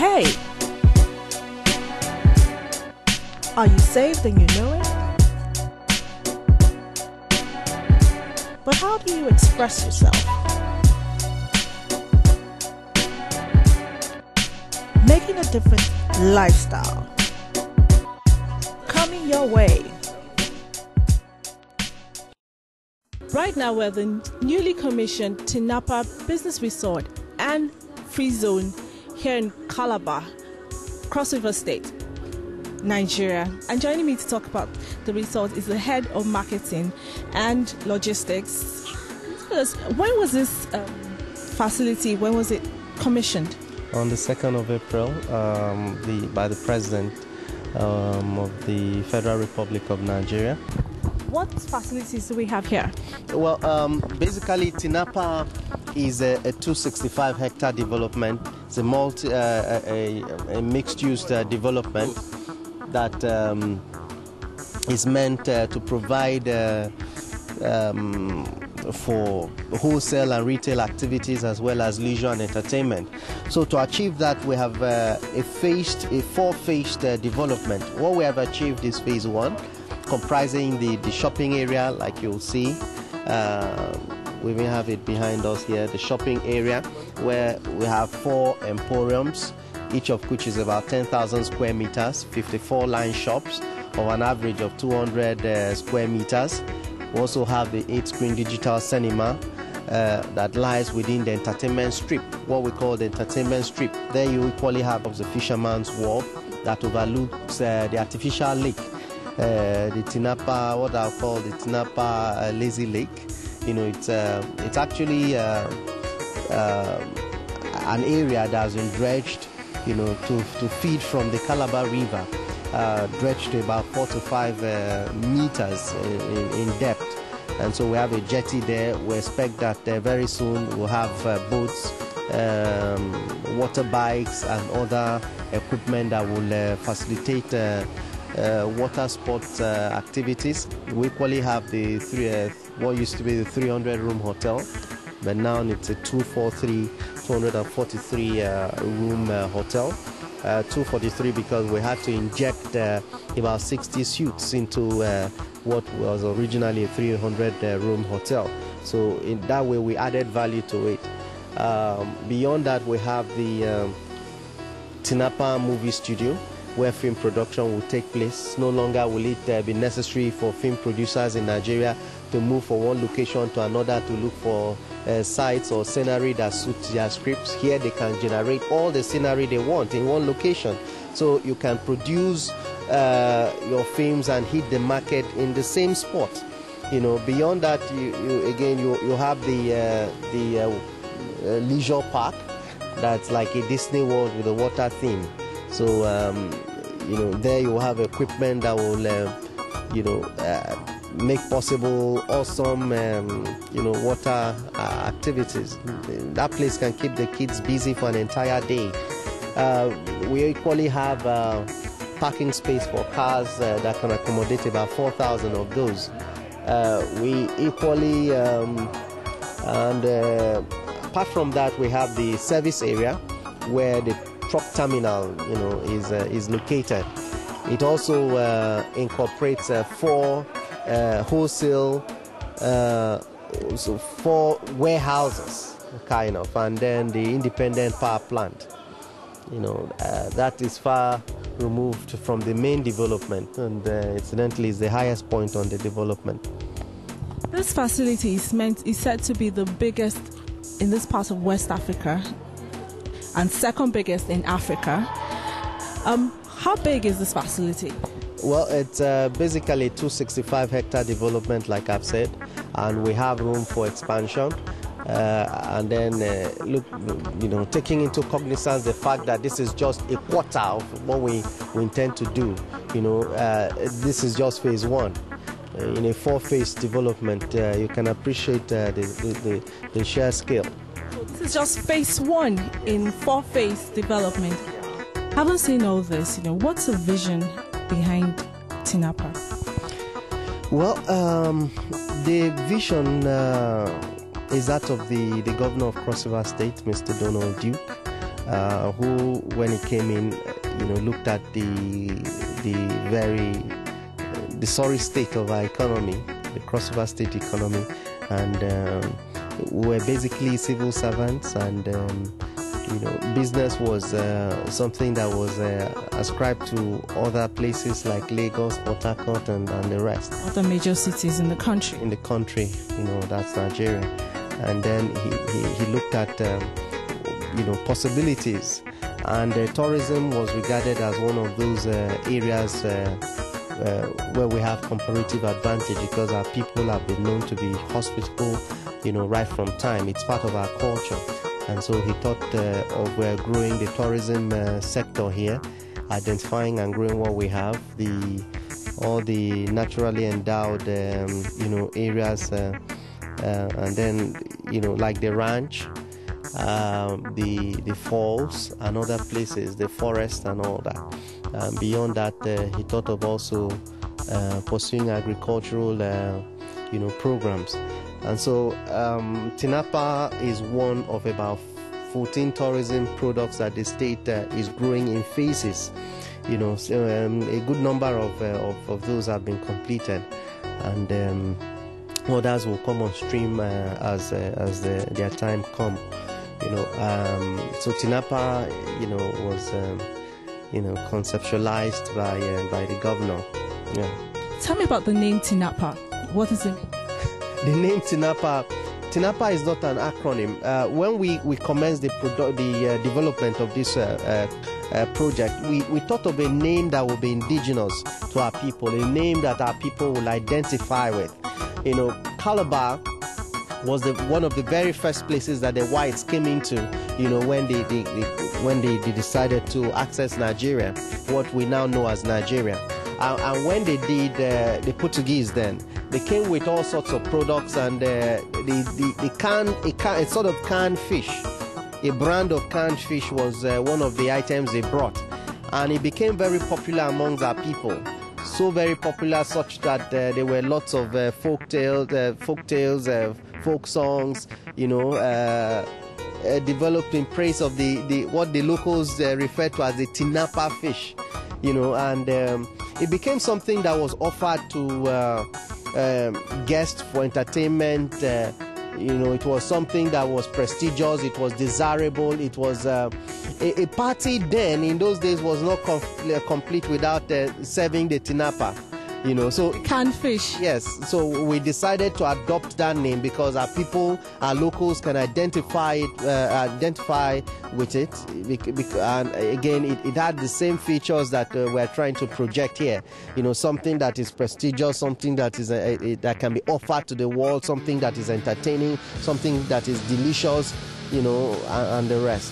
Hey! Are you saved and you know it? But how do you express yourself? Making a different lifestyle coming your way. Right now we're at the newly commissioned Tinapa Business Resort and Free Zone here in Calabar, Cross River State, Nigeria. And joining me to talk about the resort is the head of marketing and logistics. When was this facility, when was it commissioned? On the 2nd of April, by the President of the Federal Republic of Nigeria. What facilities do we have here? Well, basically Tinapa is a 265-hectare development. It's a mixed-use development that is meant to provide for wholesale and retail activities as well as leisure and entertainment. So to achieve that, we have a four-phased development. What we have achieved is phase 1, comprising the shopping area, like you'll see. We even have it behind us here, the shopping area, where we have 4 emporiums, each of which is about 10,000 square meters, 54 line shops of an average of 200 square meters. We also have the 8-screen digital cinema that lies within the entertainment strip, what we call the entertainment strip. There you equally have the Fisherman's Wharf that overlooks the artificial lake, the Tinapa, what I'll call the Tinapa Lazy Lake. You know, it's actually an area that has been dredged, you know, to feed from the Calabar River, dredged to about 4 to 5 meters in depth. And so we have a jetty there. We expect that very soon we'll have boats, water bikes and other equipment that will facilitate water sports activities. We equally have the what used to be the 300-room hotel, but now it's a 243 room hotel. 243 because we had to inject about 60 suites into what was originally a 300-room hotel. So in that way we added value to it. Beyond that, we have the Tinapa movie studio, where film production will take place. No longer will it be necessary for film producers in Nigeria to move from one location to another to look for sites or scenery that suits their scripts. Here they can generate all the scenery they want in one location. So you can produce your films and hit the market in the same spot. You know, beyond that, you have the leisure park that's like a Disney World with a water theme. So you know, there you have equipment that will make possible awesome water activities. That place can keep the kids busy for an entire day. We equally have parking space for cars that can accommodate about 4,000 of those. We equally apart from that, we have the service area where the truck terminal, you know, is located. It also incorporates 4 wholesale, 4 warehouses, kind of, and then the independent power plant. You know, that is far removed from the main development, and incidentally is the highest point on the development. This facility is said to be the biggest in this part of West Africa and second biggest in Africa. How big is this facility? Well, it's basically a 265-hectare development, like I've said, and we have room for expansion. And then, look, you know, taking into cognizance the fact that this is just a quarter of what we intend to do. You know, this is just phase 1. In a 4-phase development, you can appreciate the sheer scale. So this is just phase 1 in 4-phase development. Having seen all this, you know, what's the vision behind Tinapa? Well, the vision is that of the governor of Cross River State, Mr. Donald Duke, who, when he came in, looked at the sorry state of our economy, the Cross-River State economy, and we were basically civil servants, and business was something that was ascribed to other places like Lagos, Port Harcourt, and the rest. Other major cities in the country. In the country, that's Nigeria. And then he looked at possibilities, and tourism was regarded as one of those areas where we have comparative advantage, because our people have been known to be hospitable, right from time. It's part of our culture. And so he thought of growing the tourism sector here, identifying and growing what we have, all the naturally endowed areas, and then like the ranch, the falls and other places, the forest and all that. Beyond that, he thought of also pursuing agricultural programs. And so Tinapa is one of about 14 tourism products that the state is growing in phases. So, a good number of those have been completed, and others will come on stream as their time comes. So Tinapa, was conceptualized by the governor. Yeah. Tell me about the name Tinapa. What does it mean? The name Tinapa is not an acronym. When we commenced the development of this project, we thought of a name that would be indigenous to our people, a name that our people will identify with. Calabar was one of the very first places that the whites came into, when they decided to access Nigeria, what we now know as Nigeria. And when they did, the Portuguese then, they came with all sorts of products, and a sort of canned fish, a brand of canned fish was one of the items they brought, and it became very popular amongst our people. So very popular, such that there were lots of folk tales, folk songs, developed in praise of what the locals refer to as the Tinapa fish, and it became something that was offered to guests for entertainment. It was something that was prestigious, it was desirable, it was a party then in those days was not complete without serving the Tinapa. So canned fish. Yes, so we decided to adopt that name because our people, our locals, can identify with it. And again, it had the same features that we're trying to project here. Something that is prestigious, something that is that can be offered to the world, something that is entertaining, something that is delicious, and the rest.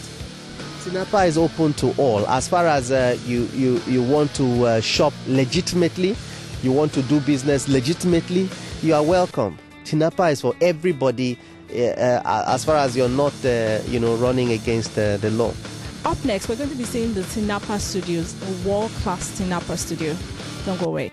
Tinapa is open to all. As far as you want to shop legitimately, you want to do business legitimately, you are welcome. Tinapa is for everybody, as far as you're not, running against the law. Up next, we're going to be seeing the Tinapa Studios, a world-class Tinapa studio. Don't go away.